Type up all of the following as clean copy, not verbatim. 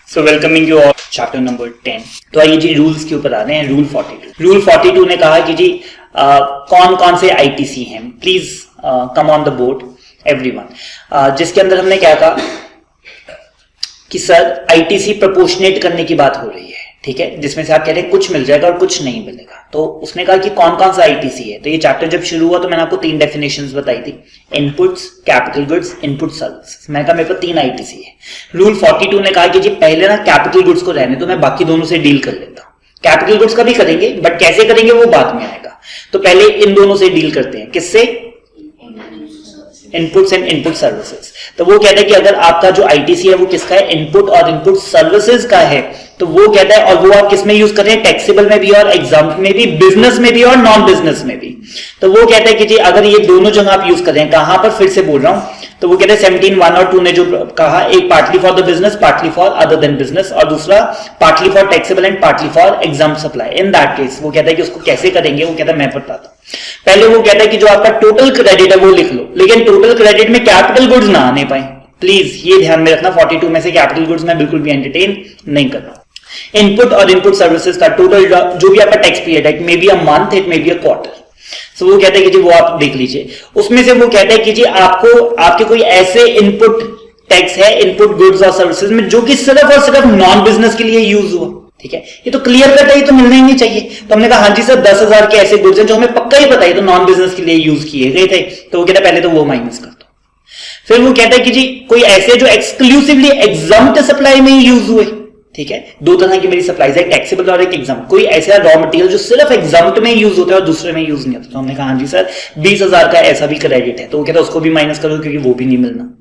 So welcoming you all chapter number 10। तो आइए जी rules के ऊपर आ रहे हैं। रूल 42 ने कहा कि जी कौन कौन से आईटीसी हैं, please come on the board everyone. जिसके अंदर हमने क्या कहा कि सर आईटीसी प्रोपोर्शनेट करने की बात हो रही है, ठीक है, जिसमें से आप कह रहे हैं कुछ मिल जाएगा और कुछ नहीं मिलेगा। तो उसने कहा कि कौन कौन सा आईटीसी है। तो ये चैप्टर जब शुरू हुआ तो मैंने आपको 3 डेफिनेशंस बताई थी, inputs, capital goods, input services. मैंने कहा मेरे को 3 आईटीसी है। रूल 42 ने कहा कि जी पहले ना कैपिटल गुड्स को रहने तो मैं बाकी दोनों से डील कर लेता हूं। कैपिटल गुड्स का भी करेंगे बट कैसे करेंगे वो बाद में आएगा। तो पहले इन दोनों से डील करते हैं। किससे? Inputs and input services. तो वो कहता है कि अगर आपका जो आईटीसी है वो किसका है, इनपुट और इनपुट सर्विसेज का है, तो वो कहता है, और वो आप किस में यूज कर रहे हैं, टैक्सेबल में भी और एग्जाम्प्ट में भी, बिजनेस में भी और नॉन बिजनेस में भी। तो वो कहता है कि जी अगर ये दोनों जगह आप यूज कर रहे हैं, कहां पर फिर से बोल रहा हूं, तो वो कहते हैं 17(1) और 2 ने जो कहा, एक partly for the business, partly for other than business, और दूसरा partly for taxable and partly for exempt supply. In that case वो कहता है कि उसको कैसे करेंगे, वो कहता है मैं बताता हूं। पहले वो कहता है कि जो आपका टोटल क्रेडिट है वो लिख लो, लेकिन टोटल क्रेडिट में कैपिटल गुड्स ना आने पाए। प्लीज ये ध्यान में रखना, 42 में से कैपिटल गुड्स मैं बिल्कुल भी एंटरटेन नहीं कर रहा हूं। इनपुट और इनपुट सर्विसेज का टोटल जो भी आपका टैक्स पीरियड है, may be a month, it may be a quarter. So वो कहते हैं कि जी वो आप देख लीजिए। उसमें से वो कहते हैं कि जी आपको आपके कोई ऐसे इनपुट टैक्स है, इनपुट गुड्स और सर्विसेज में, जो कि सिर्फ और सिर्फ नॉन बिजनेस के लिए यूज हुआ, ठीक है। ये तो क्लियर कट है, ये तो मिलना ही नहीं चाहिए। तो हमने कहा हाँ जी सर 10,000 के ऐसे गुड्स हैं जो हमें पक्का ही पता है तो नॉन बिजनेस के लिए यूज किए गए थे। तो वो कहता है पहले तो वो माइनस कर दो। फिर वो कहता है कि जी कोई ऐसे जो एक्सक्लूसिवली एग्जम्प्ट सप्लाई में ही यूज हुए, ठीक है। 2 तरह की मेरी सप्लाईज है, टैक्सेबल और एक एग्जाम्प्ट। कोई ऐसा रॉ मटेरियल जो सिर्फ एग्जाम्प्ट में यूज होता है और दूसरे में यूज नहीं होता। तो हमने कहा हाँ जी सर 20,000 का ऐसा भी क्रेडिट है। तो वो कहता है उसको भी माइनस करो क्योंकि वो भी नहीं मिलना।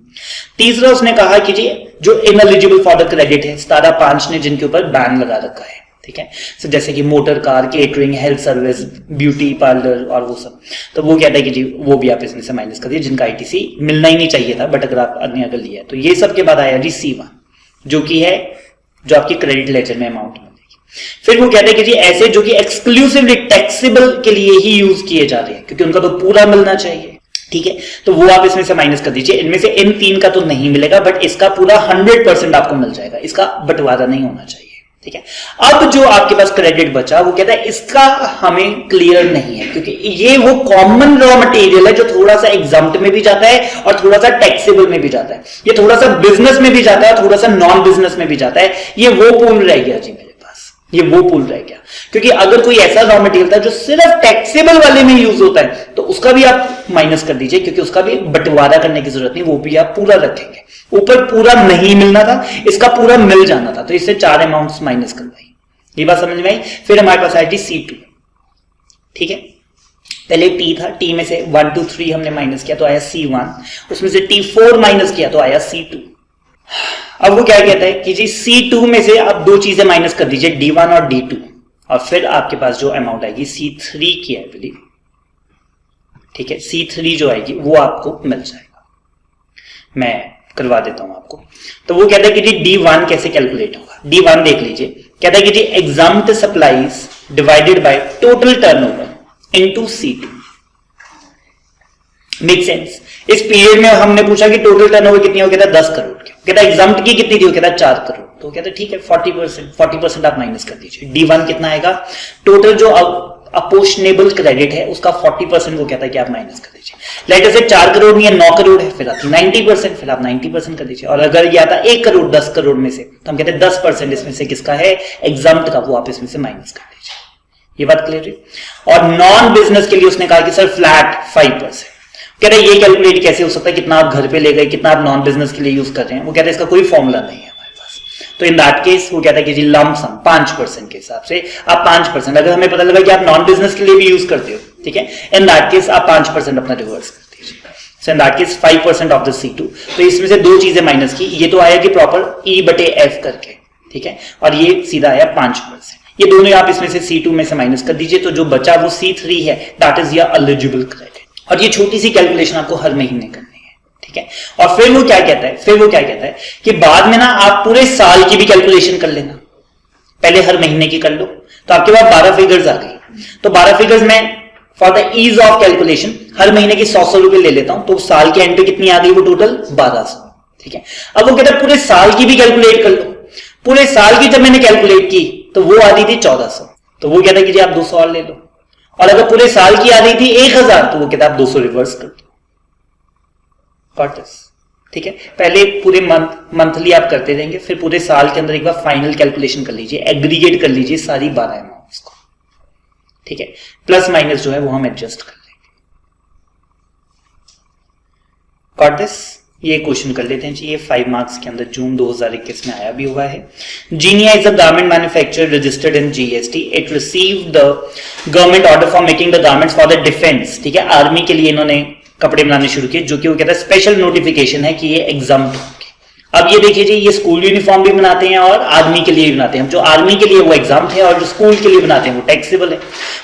तीसरा उसने कहा कि जी जो इनएलिजिबल फॉर द क्रेडिट है, 17(5) ने जिनके ऊपर बैन लगा रखा है, ठीक है। so, जैसे कि motor car, catering, health service, beauty parlour और वो सब। तो वो कहता है कि जी वो भी आप इसमें से माइनस कर दिए, जिनका आईटीसी मिलना ही नहीं चाहिए था, बट अगर आप अन्य अगर लिया है। तो ये सब के बाद आया जी C1, जो कि है जो आपकी क्रेडिट लेजर में अमाउंट मिलेगी। फिर वो कहते हैं कि जी ऐसे जो कि एक्सक्लूसिवली टैक्सेबल के लिए ही यूज किए जा रहे हैं, क्योंकि उनका तो पूरा मिलना चाहिए, ठीक है। तो वो आप इसमें से माइनस कर दीजिए। इनमें से इन 3 का तो नहीं मिलेगा, बट इसका पूरा 100% आपको मिल जाएगा। इसका बंटवारा नहीं होना चाहिए, ठीक है। अब जो आपके पास क्रेडिट बचा, वो कहता है इसका हमें क्लियर नहीं है, क्योंकि ये वो कॉमन रॉ मटेरियल है जो थोड़ा सा एग्जाम्प्ट में भी जाता है और थोड़ा सा टैक्सेबल में भी जाता है। ये थोड़ा सा बिजनेस में भी जाता है और थोड़ा सा नॉन बिजनेस में भी जाता है। ये वो पूल रह गया जी मेरे पास, ये वो पूल रह गया। क्योंकि अगर कोई ऐसा रॉ मटेरियल था जो सिर्फ टैक्सेबल वाले में यूज होता है, तो उसका भी आप माइनस कर दीजिए, क्योंकि उसका भी बंटवारा करने की जरूरत नहीं, वो भी आप पूरा रखेंगे। ऊपर पूरा नहीं मिलना था, इसका पूरा मिल जाना था, तो इससे 4 अमाउंट्स माइनस करवाई। ये बात समझ में आई। फिर हमारे पास आई थी C2, ठीक है। पहले T था, T में से 1 2 3 हमने माइनस किया तो आया C1, उसमें से T4 माइनस किया तो आया C2। अब वो क्या कहता है कि जी C2 में से आप 2 चीजें माइनस कर दीजिए, D1 और D2, और फिर आपके पास जो अमाउंट आएगी C3 की आई बिलीव, ठीक है। C3 जो आएगी वो आपको मिल जाएगा, मैं करवा देता हूं आपको। तो वो कहता है कि जी D1 कैसे कैलकुलेट होगा। D1 देख लीजिए, कहता है कि जी exempt supplies divided by total turnover into C2। Make sense. इस पीरियड में हमने पूछा कि टोटल टर्नओवर कितनी हो, कहता है 10 करोड़ की। कहता है एग्जाम्प्ट की कितनी थी, कहता है 4 करोड़। तो कहता है ठीक है 40% आप माइनस कर दीजिए। D1 कितना आएगा, टोटल जो अपोर्शनेबल क्रेडिट है उसका 40% वो कहता है कि आप माइनस कर दीजिए। लेट अस से 4 करोड़ नहीं है 9 करोड़ है, फिर आती 90%, फिर आप 90% कर दीजिए। और अगर ये आता 1 करोड़ 10 करोड़ में से, तो हम कहते हैं 10% इसमें से किसका है, एग्जाम्प्ट का, वो आप इसमें से माइनस कर दीजिए। ये बात क्लियर है। और नॉन बिजनेस के लिए उसने कहा कि सर फ्लैट 5%। कह रहे ये कैलकुलेट कैसे हो सकता है, कितना आप घर पे ले गए, कितना आप नॉन बिजनेस के लिए यूज कर रहे हैं। वो कहते हैं इसका कोई फॉर्मूला नहीं है हमारे पास। तो इन दैट केस वो कहता है कि जी लंप सम 5% के हिसाब से आप 5%, अगर हमें पता लगा कि आप नॉन बिजनेस के लिए भी यूज करते हो, ठीक है, इन दैट केस आप 5% अपना रिवर्स कर दीजिए। So in that case 5% of the C2। तो इसमें से 2 चीजें माइनस की, ये तो आया कि प्रॉपर E/F करके, ठीक है, और ये सीधा आया 5%। ये दोनों आप इसमें से C2 में से माइनस कर दीजिए, तो जो बचा वो C3 है, that is your eligible credit. और ये छोटी सी कैलकुलेशन आपको हर महीने करनी है, ठीक है। और फिर वो क्या कहता है, कि बाद में ना आप पूरे साल की भी कैलकुलेशन कर लेना। पहले हर महीने की कर लो, तो आपके पास 12 फिगर्स आ गई। तो 12 फिगर्स में for the ease of calculation हर महीने की 100 रुपए ले लेता हूं, तो साल के एंड पे कितनी आ गई वो टोटल 1200, ठीक है। अब वो कहता है पूरे साल की भी कैलकुलेट कर लो। पूरे साल की जब मैंने कैलकुलेट की तो वो आ रही थी 1400, तो वो कहता है कि जी आप 200 और ले लो। और अगर पूरे साल की आ रही थी 1000 तो वो कहता है आप 200 रिवर्स कर दो। ठीक है, पहले पूरे मंथली आप करते रहेंगे, फिर पूरे साल के अंदर एक बार फाइनल कैलकुलेशन कर लीजिए, एग्रीगेट कर लीजिए सारी 12 अमाउंट्स को। ठीक है, प्लस माइनस जो है वो हम एडजस्ट कर लेंगे। Got this? ये क्वेश्चन कर लेते हैं जी, ये 5 मार्क्स के अंदर जून 2021 में आया भी हुआ है। Genia is a garment manufacturer registered in GST. It received the government order for making the garments for the defence. ठीक है, आर्मी के लिए इन्होंने कपड़े बनाने शुरू किए, जो कि वो कहता है स्पेशल नोटिफिकेशन है कि ये एग्जाम्प्ट होंगे। अब ये देखिए जी, ये स्कूल यूनिफॉर्म भी बनाते हैं और आर्मी के लिए भी बनाते हैं। जो आर्मी के लिए वो एग्जाम्प्ट है और जो स्कूल के लिए बनाते हैं वो टैक्सेबल है।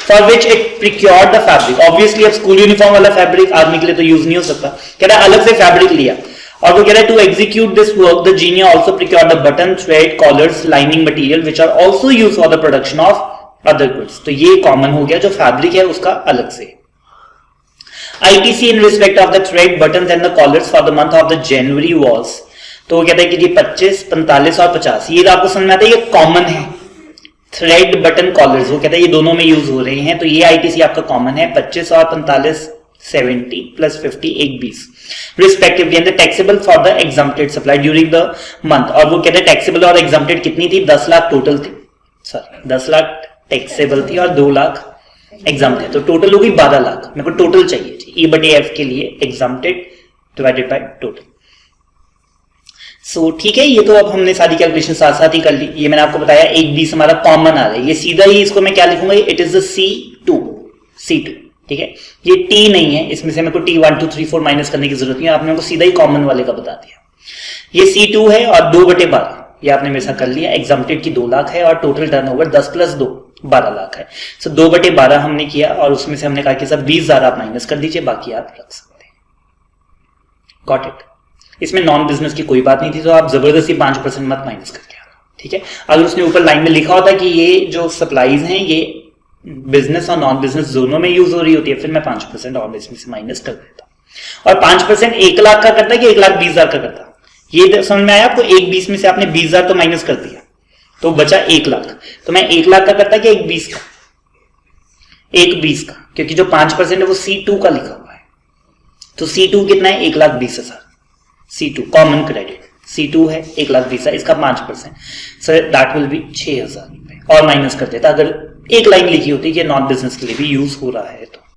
For which it procured the fabric. Obviously अब स्कूल यूनिफॉर्म वाला फैब्रिक आर्मी के लिए तो यूज नहीं हो सकता, कह रहा है अलग से फैब्रिक लिया। और वो कह रहा है to execute this work the Genia also procured the button, thread, collars, lining material which are also use for the production of other goods. तो ये कॉमन हो गया, जो फैब्रिक है उसका अलग से। ITC in respect of the thread, buttons and the collars for the month of the January was, तो वो कहता है कि ये 25, 45 और 50, ये तो आपको समझ में आता है ये कॉमन है। थ्रेड, बटन, कॉलर्स, वो कहता है ये दोनों में यूज हो रहे हैं, तो ये ITC आपका कॉमन है। 25 और 45 70 प्लस 50 एक 20 respectively, and the taxable for the exempted supply during the month. और वो कहते हैं टैक्सेबल और एग्जम्प्टेड कितनी थी? 10 लाख टोटल थी, सॉरी 10 लाख टैक्सेबल थी और 2 लाख एग्जाम है, तो टोटल होगी 12 लाख। मेरे को टोटल चाहिए E बटे F के लिए एग्जाम्प्टेड डिवाइडेड बाय टोटल। सो ठीक है, ये तो अब हमने सारी कैलकुलेशन साथ साथ ही कर ली। ये मैंने आपको बताया 1/20 हमारा कॉमन आ रहा है, ये सीधा ही इसको मैं क्या लिखूंगा, इट इज द C2। ठीक है, ये T नहीं है, इसमें से मेरे को T 1 2 3 4 माइनस करने की जरूरत नहीं है, आपने मेरे को सीधा ही कॉमन वाले का बता दिया। ये C2 है और 2/12 ये आपने मेरे साथ कर लिया। एग्जाम्प्टेड की 2 लाख है और टोटल टर्नओवर 10 + 2 12 लाख है। सो 2/12 हमने किया और उसमें से हमने कहा कि सब 20,000 आप माइनस कर दीजिए, बाकी आप रख सकते हैं। Got it? इसमें नॉन बिजनेस की कोई बात नहीं थी, तो आप जबरदस्ती 5% मत माइनस करके आना। ठीक है, अगर उसने ऊपर लाइन में लिखा होता कि ये जो सप्लाईज हैं ये बिजनेस और नॉन बिजनेस दोनों में यूज हो रही होती है, फिर मैं 5% और इसमें से माइनस कर देता। और 5% 1 लाख का करता है कि 1,20,000 का करता? ये समझ में आया आपको? 1/20 में से आपने 20,000 तो माइनस कर दिया, तो बचा 1 लाख। तो मैं 1 लाख का करता कि 1/20 का? 1/20 का, क्योंकि जो 5% है वो C2 का लिखा हुआ है। तो C2 कितना है? 1,20,000। C2 कॉमन क्रेडिट C2 है 1,20,000, इसका 5%, सर दैट विल बी 6,000 रुपए। और माइनस कर देता अगर एक लाइन लिखी होती कि नॉन बिजनेस के लिए भी यूज हो रहा है तो।